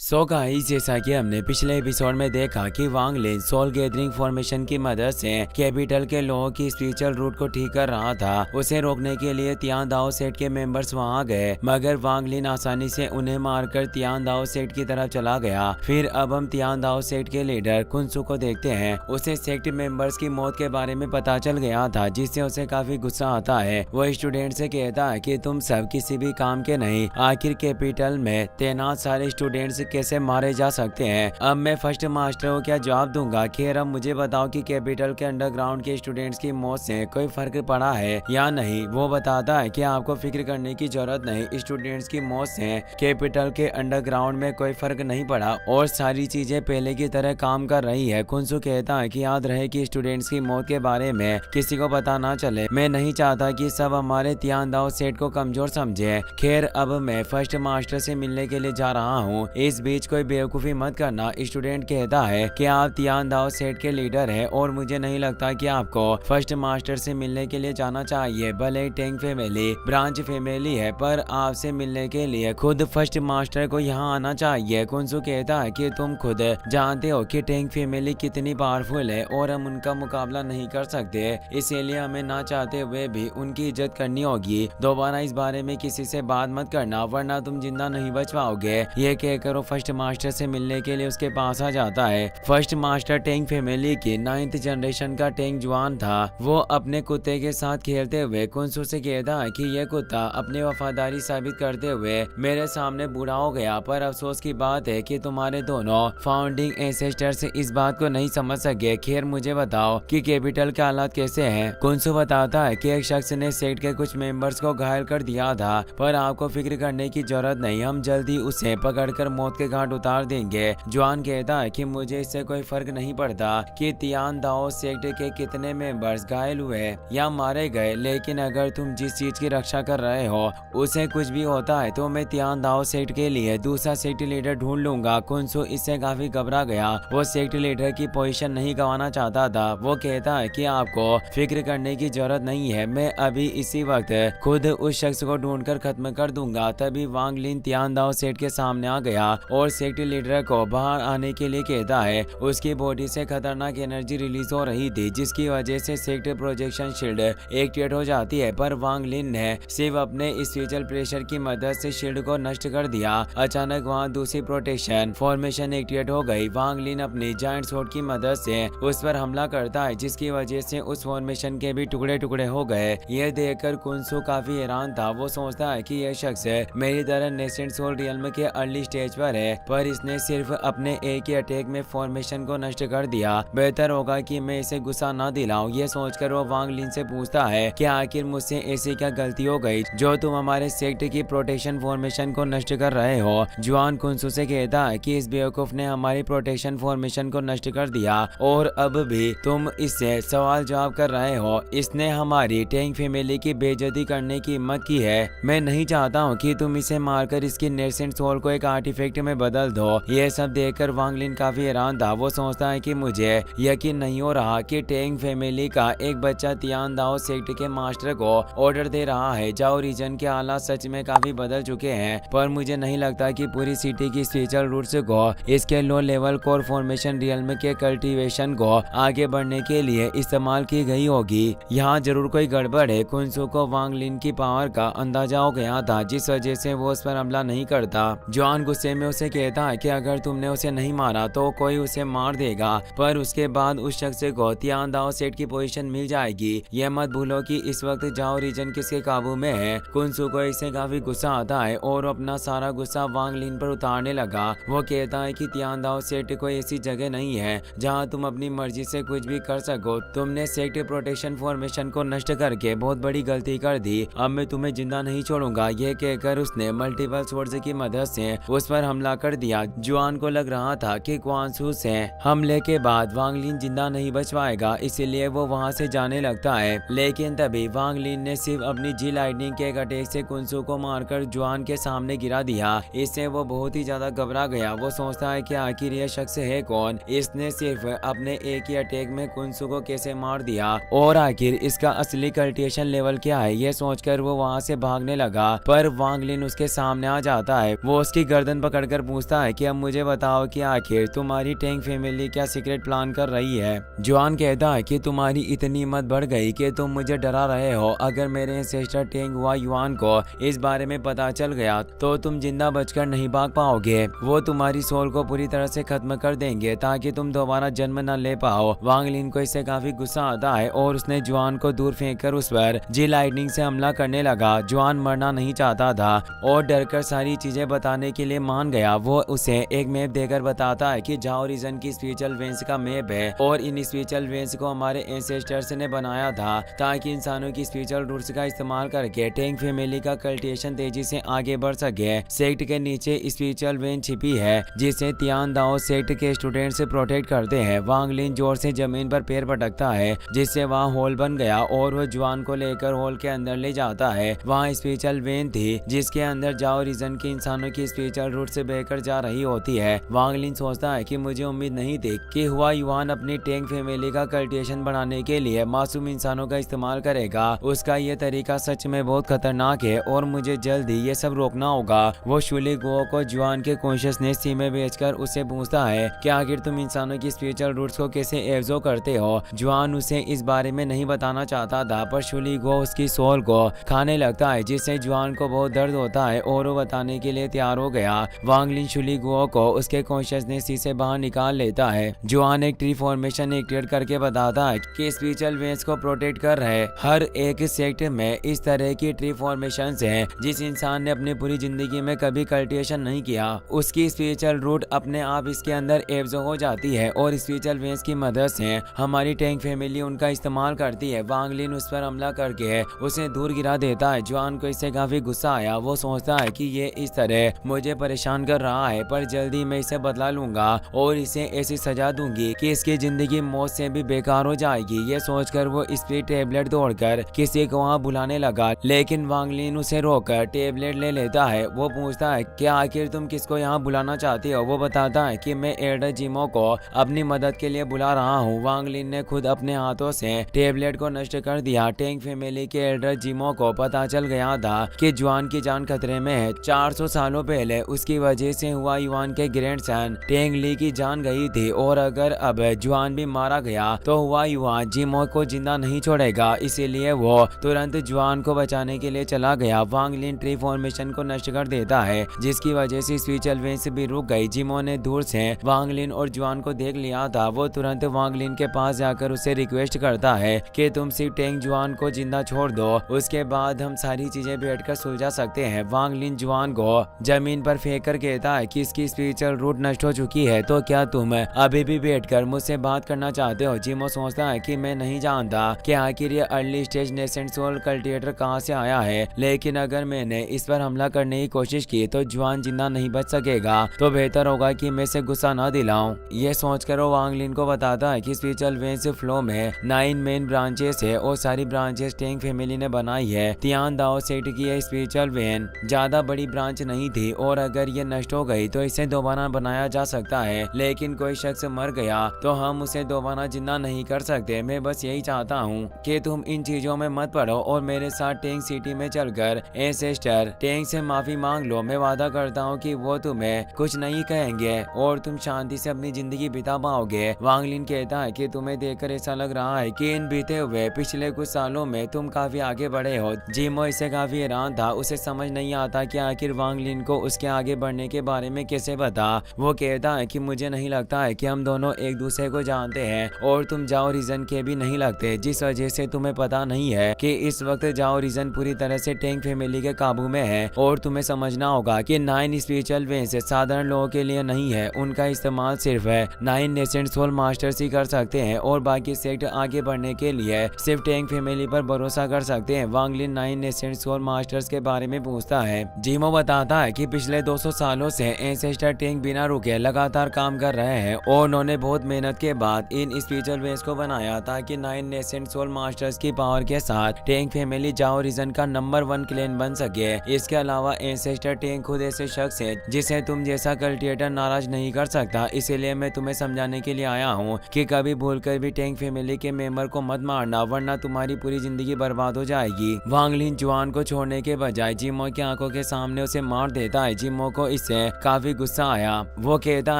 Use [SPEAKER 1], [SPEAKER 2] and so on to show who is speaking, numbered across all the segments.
[SPEAKER 1] So guys, जैसा कि हमने पिछले एपिसोड में देखा कि वांग लिन सोल गैदरिंग फॉर्मेशन की मदद से कैपिटल के लोगों की स्पिरिचुअल रूट को ठीक कर रहा था। उसे रोकने के लिए तियान दाओ सेट के मेंबर्स वहां गए, मगर वांग लिन आसानी से उन्हें मारकर तियान दाओ सेट की तरफ चला गया। फिर अब हम तियान दाओ सेट के लीडर कुनसु को देखते हैं। उसे सेक्ट मेंबर्स की मौत के बारे में पता चल गया था, जिससे उसे काफी गुस्सा आता है। वो स्टूडेंट से कहता है कि तुम सब किसी भी काम के नहीं, आखिर कैपिटल में तैनात सारे स्टूडेंट्स कैसे मारे जा सकते हैं। अब मैं फर्स्ट मास्टर को क्या जवाब दूंगा। खैर, अब मुझे बताओ कि कैपिटल के अंडरग्राउंड के स्टूडेंट्स की मौत से कोई फर्क पड़ा है या नहीं। वो बताता है कि आपको फिक्र करने की जरूरत नहीं, स्टूडेंट्स की मौत से कैपिटल के अंडरग्राउंड में कोई फर्क नहीं पड़ा और सारी चीजें पहले की तरह काम कर रही है। कुनसु कहता है कि याद रहे कि स्टूडेंट्स की मौत के बारे में किसी को पता ना चले। मैं नहीं चाहता कि सब हमारे तियान दाओ सेट को कमजोर समझे। खैर, अब मैं फर्स्ट मास्टर से मिलने के लिए जा रहा हूँ, इस बीच कोई बेवकूफी मत करना। स्टूडेंट कहता है कि आप तियान दाओ सेट के लीडर हैं और मुझे नहीं लगता कि आपको फर्स्ट मास्टर से मिलने के लिए जाना चाहिए। भले टेंग फैमिली ब्रांच फैमिली है, पर आपसे मिलने के लिए खुद फर्स्ट मास्टर को यहाँ आना चाहिए। कुनसु कहता है कि तुम खुद जानते हो कि टेंग फैमिली कितनी पावरफुल है और हम उनका मुकाबला नहीं कर सकते, इसीलिए हमें ना चाहते हुए भी उनकी इज्जत करनी होगी। दोबारा इस बारे में किसी से बात मत करना, वरना तुम जिंदा नहीं बच पाओगे। ये कहकर वो फर्स्ट मास्टर से मिलने के लिए उसके पास आ जाता है। फर्स्ट मास्टर टेंग फैमिली की 9th जनरेशन का टेंग जवान था। वो अपने कुत्ते के साथ खेलते हुए कुनसु से कहता है कि यह कुत्ता अपनी वफादारी साबित करते हुए मेरे सामने बूढ़ा हो गया, पर अफसोस की बात है कि तुम्हारे दोनों फाउंडिंग एंसेस्टर्स इस बात को नहीं समझ सके। खैर, मुझे बताओ कि कैपिटल के हालात कैसे हैं। कुनसु बताता है कि एक शख्स ने सेट के कुछ मेंबर्स को घायल कर दिया था, पर आपको फिक्र करने की जरूरत नहीं, हम जल्दी उसे पकड़कर मौत के घाट उतार देंगे। जवान कहता है कि मुझे इससे कोई फर्क नहीं पड़ता कि तियान दाओ सेक्ट के कितने मेंबर्स घायल हुए या मारे गए, लेकिन अगर तुम जिस चीज की रक्षा कर रहे हो उसे कुछ भी होता है तो मैं तियान दाओ सेक्ट के लिए दूसरा सेक्ट लीडर ढूंढ लूंगा। कुनसु इससे काफी घबरा गया। वो सेक्ट लीडर की पोजीशन नहीं गंवाना चाहता था। वो कहता है कि आपको फिक्र करने की जरूरत नहीं है, मैं अभी इसी वक्त खुद उस शख्स को ढूंढकर खत्म कर दूंगा। तभी वांग लिन तियान दाओ सेट के सामने आ गया और सेक्ट लीडर को बाहर आने के लिए कहता है। उसकी बॉडी से खतरनाक एनर्जी रिलीज हो रही थी, जिसकी वजह से सेक्ट प्रोजेक्शन शील्ड एक्टिवेट हो जाती है, पर वांग लिन ने सिर्फ अपने स्पिरिचुअल प्रेशर की मदद से शील्ड को नष्ट कर दिया। अचानक वहां दूसरी प्रोटेक्शन फॉर्मेशन एक्टिवेट हो गई। वांग लिन अपनी जायंट स्वॉर्ड की मदद से उस पर हमला करता है, जिसकी वजह से उस फॉर्मेशन के भी टुकड़े टुकड़े हो गए। यह देखकर कुनसु काफी हैरान था। वो सोचता है कि यह शख्स मेरी तरह नेसेंट सोल रियल्म के अर्ली स्टेज पर है, पर इसने सिर्फ अपने एक ही अटैक में फॉर्मेशन को नष्ट कर दिया। बेहतर होगा कि मैं इसे गुस्सा ना दिलाऊं। ये सोचकर वो वांग लिन से पूछता है कि आखिर मुझसे ऐसी क्या गलती हो गई जो तुम हमारे सेक्ट की प्रोटेक्शन फॉर्मेशन को नष्ट कर रहे हो। जवान कुनसु से कहता है कि इस बेवकूफ ने हमारी प्रोटेक्शन फॉर्मेशन को नष्ट कर दिया और अब भी तुम इससे सवाल जवाब कर रहे हो। इसने हमारी टेंग फैमिली की बेइज्जती करने की हिम्मत की है। मैं नहीं चाहता हूँ कि तुम इसे मारकर इसकी नेसेंट सोल को एक आर्टिफैक्ट में बदल दो। यह सब देखकर वांग लिन काफी हैरान था। वो सोचता है कि मुझे यकीन नहीं हो रहा कि टेंग फैमिली का एक बच्चा तियान दाओ सेक्ट के मास्टर को ऑर्डर दे रहा है। जाओ रीजन के हालात सच में काफी बदल चुके हैं, पर मुझे नहीं लगता कि पूरी सिटी की स्पिरिचुअल रूट्स को इसके low level core formation realm के कल्टीवेशन को आगे बढ़ने के लिए इस्तेमाल की गई होगी। यहाँ जरूर कोई गड़बड़ है। कुनसु को वांग लिन की पावर का अंदाजा हो गया था, जिस वजह से वो उस पर हमला नहीं करता। जॉन गुस्से में उसे कहता है कि अगर तुमने उसे नहीं मारा तो कोई उसे मार देगा, पर उसके बाद उस शख्स को तियान दाओ सेट की पोजीशन मिल जाएगी। यह मत भूलो कि इस वक्त जाओ रीजन किसके काबू में है। कुनसु को इससे काफी गुस्सा आता है और अपना सारा गुस्सा वांग लिन पर उतारने लगा। वो कहता है कि तियान दाओ सेट कोई ऐसी जगह नहीं है जहाँ तुम अपनी मर्जी से कुछ भी कर सको। तुमने सेक्ट प्रोटेक्शन फॉर्मेशन को नष्ट करके बहुत बड़ी गलती कर दी। अब मैं तुम्हें जिंदा नहीं छोड़ूंगा। ये कहकर उसने मल्टीपल स्वॉर्ड्स की मदद से उस पर हमला कर दिया। जुआन को लग रहा था कि क्वानसू से हमले के बाद वांग लिन जिंदा नहीं बच पाएगा, इसीलिए वो वहां से जाने लगता है। लेकिन तभी वांग लिन ने सिर्फ अपनी जी लाइटनिंग के एक अटैक से कुनसु को मारकर जुआन के सामने गिरा दिया। इससे वो बहुत ही ज्यादा घबरा गया। वो सोचता है कि आखिर यह शख्स है कौन, इसने सिर्फ अपने एक ही अटैक में कुनसु को कैसे मार दिया और आखिर इसका असली कल्टिवेशन लेवल क्या है। ये सोचकर वो वहाँ से भागने लगा, पर वांग लिन उसके सामने आ जाता है। वो उसकी गर्दन पकड़कर देकर पूछता है कि अब मुझे बताओ कि आखिर तुम्हारी टैंग फैमिली क्या सीक्रेट प्लान कर रही है। जुआन कहता है कि तुम्हारी इतनी हिम्मत बढ़ गई कि तुम मुझे डरा रहे हो। अगर मेरे एंसेस्टर टेंग हुआ युआन को इस बारे में पता चल गया तो तुम जिंदा बचकर नहीं भाग पाओगे। वो तुम्हारी सोल को पूरी तरह से खत्म कर देंगे ताकि तुम दोबारा जन्म न ले पाओ। वांग लिन को इससे काफी गुस्सा आता है और उसने जुआन को दूर फेंककर उस पर जी लाइटनिंग से हमला करने लगा। जुआन मरना नहीं चाहता था और डरकर सारी चीजें बताने के लिए मान गया। वो उसे एक मैप देकर बताता है कि जाओ रीजन की स्पिरिचुअल वेंस का मैप है और इन स्पिरिचुअल वेंस को हमारे एंसेस्टर्स ने बनाया था ताकि इंसानों की स्पिरिचुअल रूट्स का इस्तेमाल करके टेंग फैमिली का कल्टिवेशन तेजी से आगे बढ़ सके। सेक्ट के नीचे स्पिरिचुअल वेन छिपी है जिसे तियान दाओ सेक्ट के स्टूडेंट से प्रोटेक्ट करते हैं। वांग लिन जोर से जमीन पर पैर पटकता है जिससे वहाँ होल बन गया और वह जुआन को लेकर होल के अंदर ले जाता है। वहाँ स्पिरिचुअल वेन थी जिसके अंदर जाओ रीजन के इंसानों की स्पिरिचुअल रूट से बहकर जा रही होती है। वांग लिन सोचता है कि मुझे उम्मीद नहीं थी कि हुआ युआन अपनी टेंग फैमिली का कल्टिवेशन बढ़ाने के लिए मासूम इंसानों का इस्तेमाल करेगा। उसका ये तरीका सच में बहुत खतरनाक है और मुझे जल्द ही ये सब रोकना होगा। वो शुली गो को जुआन के कॉन्शियसनेस में बेचकर उससे पूछता है कि आखिर तुम इंसानों की स्पिरिचुअल रूट्स को कैसे एब्जॉर्ब करते हो। जुआन उसे इस बारे में नहीं बताना चाहता था पर शुली गो उसकी सोल को खाने लगता है जिससे जुआन को बहुत दर्द होता है और वो बताने के लिए तैयार हो गया। वांग लिन शुली गो को उसके कॉन्शियसनेस से बाहर निकाल लेता है। जुआन एक ट्री फॉर्मेशन एक्टिवेट करके बताता है कि स्पिरिचुअल वेंस को प्रोटेक्ट कर रहे हर एक सेक्ट में इस तरह की ट्री फॉर्मेशन है। जिस इंसान ने अपनी पूरी जिंदगी में कभी कल्टिवेशन नहीं किया उसकी स्पिरिचुअल रूट अपने आप इसके अंदर एब्जॉर्ब हो जाती है और स्पिरिचुअल वेंस की मदद से हमारी टैंग फैमिली उनका इस्तेमाल करती है। वांग लिन उस पर हमला करके उसे दूर गिरा देता है। जुआन को इससे काफी गुस्सा आया। वो सोचता है कि ये इस तरह मुझे परेशान कर रहा है पर जल्दी मैं इसे बदला लूंगा और इसे ऐसी सजा दूंगी कि इसकी जिंदगी मौत से भी बेकार हो जाएगी। ये सोचकर वो स्पिरिट टेबलेट दौड़कर किसी को वहाँ बुलाने लगा लेकिन वांग लिन उसे रोककर टेबलेट ले लेता है। वो पूछता है कि आखिर तुम किसको यहाँ बुलाना चाहती हो। वो बताता है कि मैं एल्डर जिमो को अपनी मदद के लिए बुला रहा हूँ। वांग लिन ने खुद अपने हाथों से टेबलेट को नष्ट कर दिया। टेंग फैमिली के एल्डर जिमो को पता चल गया था कि जुआन की जान खतरे में है। 400 सालों पहले उसकी वजह से हुआ युआन के ग्रैंडसन टेंग ली की जान गई थी और अगर अब जुआन भी मारा गया तो हुआ युआन जिमो को जिंदा नहीं छोड़ेगा। इसीलिए वो तुरंत जुआन को बचाने के लिए चला गया। वांग लिन ट्री फॉर्मेशन को नष्ट कर देता है जिसकी वजह से स्पिरिचुअल वेंस भी रुक गई। जिमो ने दूर से वांग लिन और जुआन को देख लिया था। वो तुरंत वांग लिन के पास जाकर उसे रिक्वेस्ट करता है कि तुम सिर्फ टेंग जुआन को जिंदा छोड़ दो, उसके बाद हम सारी चीजें बैठकर सुलझा सकते हैं। वांग लिन जुआन को जमीन पर फेंक कर कहता है कि इसकी स्पिरिचुअल रूट नष्ट हो चुकी है तो क्या तुम अभी भी बैठकर मुझसे बात करना चाहते हो। जिमो सोचता है कि मैं नहीं जानता कि आखिर ये early stage nascent soul cultivator कहाँ से आया है लेकिन अगर मैंने इस पर हमला करने की कोशिश की तो जुआन जिंदा नहीं बच सकेगा तो बेहतर होगा कि मैं इसे गुस्सा न दिलाऊं। ये सोचकर वो वांग लिन को बताता है कि स्पिरिचुअल वेंस फ्लो में 9 मेन ब्रांचेस है और सारी ब्रांचेस टेंग फैमिली ने बनाई है। तियान दाओ सेक्ट की यह स्पिरिचुअल वेन ज्यादा बड़ी ब्रांच नहीं थी और अगर ये नष्ट हो गई तो इसे दोबारा बनाया जा सकता है लेकिन कोई शख्स मर गया तो हम उसे दोबारा जिंदा नहीं कर सकते। मैं बस यही चाहता हूँ कि तुम इन चीजों में मत पड़ो और मेरे साथ टेंग सिटी में चलकर एंसेस्टर टेंग से माफी मांग लो। मैं वादा करता हूँ कि वो तुम्हें कुछ नहीं कहेंगे और तुम शांति से अपनी जिंदगी बिता पाओगे। वांग लिन कहता है कि तुम्हें देखकर ऐसा लग रहा है कि इन बीते हुए पिछले कुछ सालों में तुम काफी आगे बढ़े हो। जिमो इससे काफी हैरान था। उसे समझ नहीं आता कि आखिर वांग लिन को उसके आगे बढ़ने के बारे में कैसे पता। वो कहता है कि मुझे नहीं लगता है कि हम दोनों एक दूसरे को जानते हैं और तुम जाओ रीजन के भी नहीं लगते जिस वजह से तुम्हें पता नहीं है कि इस वक्त जाओ रीजन पूरी तरह से टेंग फैमिली के काबू में है और तुम्हें समझना होगा कि 9 स्पिरिचुअल वेंस साधारण लोगों के लिए नहीं है। उनका इस्तेमाल सिर्फ 9 नेसेंट सोल मास्टर्स ही कर सकते हैं और बाकी सेक्ट आगे बढ़ने के लिए सिर्फ टेंग फैमिली पर भरोसा कर सकते हैं। वांग लिन 9 नेसेंट सोल मास्टर्स के बारे में पूछता है। जिमो बताता है कि पिछले 200 सालों से एंसेस्टर टेंग बिना रुके लगातार काम कर रहे हैं और उन्होंने बहुत मेहनत के बाद इन स्पिरिचुअल वेंस को बनाया ताकि 9 नेसेंट सोल मास्टर्स की पावर के साथ टेंग फैमिली जाओ रीजन का नंबर 1 क्लैन बन सके। इसके अलावा एंसेस्टर टेंग खुद ऐसे शख्स है जिसे तुम जैसा कल्टिवेटर नाराज नहीं कर सकता। इसीलिए मैं तुम्हें समझाने के लिए आया हूँ कि कभी भूलकर भी टेंग फैमिली के मेंबर को मत मारना वरना तुम्हारी पूरी जिंदगी बर्बाद हो जाएगी। वांग लिन जुआन को छोड़ने के बजाय जिमो की आंखों के सामने उसे मार देता है। जिमो को इससे काफी गुस्सा आया। वो कहता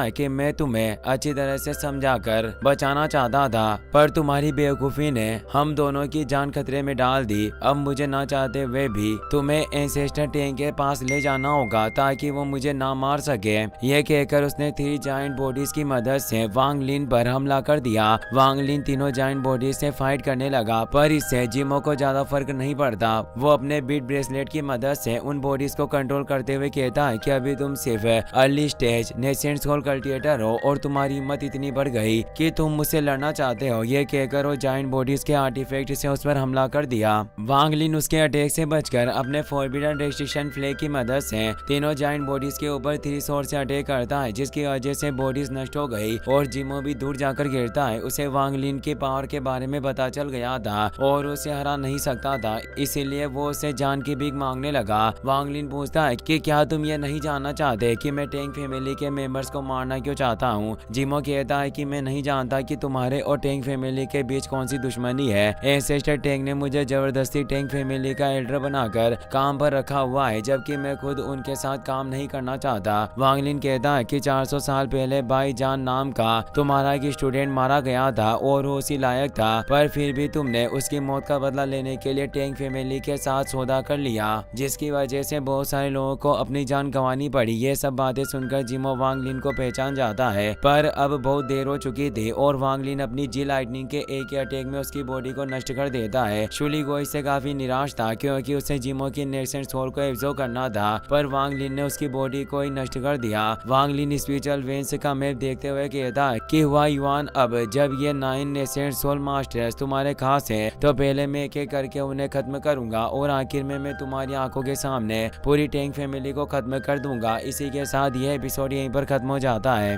[SPEAKER 1] है कि मैं तुम्हें अच्छी तरह से समझाकर बचाना चाहता था, पर तुम्हारी बेवकूफी ने हम दोनों की जान खतरे में डाल दी। अब मुझे ना चाहते हुए भी तुम्हें एंसेस्टर टैंक के पास ले जाना होगा ताकि वो मुझे ना मार सके। यह कहकर उसने 3 जायंट बॉडीज की मदद से वांग लिन पर हमला कर दिया। वांग लिन तीनों जायंट बॉडीज से फाइट करने लगा, पर इससे जिमो को ज्यादा फर्क नहीं पड़ता। वो अपने बीट ब्रेसलेट की मदद से उन बॉडीज को कंट्रोल करते हुए कहता है कि अभी तुम सिर्फ early stage nascent soul cultivator हो और तुम्हारी हिम्मत इतनी बढ़ गई कि तुम मुझसे लड़ना चाहते हो। ये कहकर वो जायंट बॉडीज के आर्टिफैक्ट से उस पर हमला कर दिया। वांग लिन उसके अटैक से बचकर अपने फॉरबिडन रेस्ट्रिक्शन फ्लैग की मदद से तीनों जायंट बॉडीज के ऊपर 3 स्वॉर्ड से अटैक करता है, जिसकी वजह से बॉडीज नष्ट हो गई और जिमो भी दूर जाकर गिरता है। उसे वांग लिन के पावर के बारे में पता चल गया था और उसे हरा नहीं सकता था, इसीलिए वो उसे जान की भीख मांगने लगा। वांग लिन पूछता है कि क्या तुम ये नहीं जानना चाहते कि मैं टैंक फैमिली के मेंबर्स को मारना क्यों चाहता हूँ। जिमो कहता है कि मैं नहीं जानता कि तुम्हारे और टैंक फैमिली के बीच कौन सी दुश्मनी है। एंसेस्टर टैंक ने मुझे जबरदस्ती टैंक फैमिली का एल्डर बनाकर काम पर रखा हुआ है, जबकि मैं खुद उनके साथ काम नहीं करना चाहता। वांग लिन कहता है कि 400 साल पहले बाई जान नाम का तुम्हारा एक स्टूडेंट मारा गया था और वो उसी लायक था, पर फिर भी तुमने उसकी मौत का बदला लेने के लिए टैंक फैमिली के साथ सौदा कर लिया, जिसकी वजह से बहुत सारे लोगों को अपनी जान गंवानी पड़ी। ये सब बातें सुनकर जिमो वांग लिन को पहचान जाता है, पर अब बहुत देर हो चुकी थी और वांग लिन अपनी जी लाइटनिंग के एक अटैक में उसकी बॉडी को नष्ट कर देता है। शुली गो इससे काफी निराश था क्योंकि उसे जिमो की नेसेंट सोल को एब्जॉर्ब करना था, पर वांग लिन ने उसकी बॉडी को ही नष्ट कर दिया। वांग लिन स्पिरिचुअल वेन्स का मैप देखते हुए कहता है कि हुआ युआन, अब जब ये 9 नेसेंट सोल मास्टर्स तुम्हारे खास हैं तो पहले मैं एक एक करके उन्हें खत्म करूंगा और आखिर में मैं तुम्हारी आंखों के सामने पूरी टैंक फैमिली को खत्म कर दूंगा। इसी के साथ यह एपिसोड यहीं पर खत्म हो जाता है।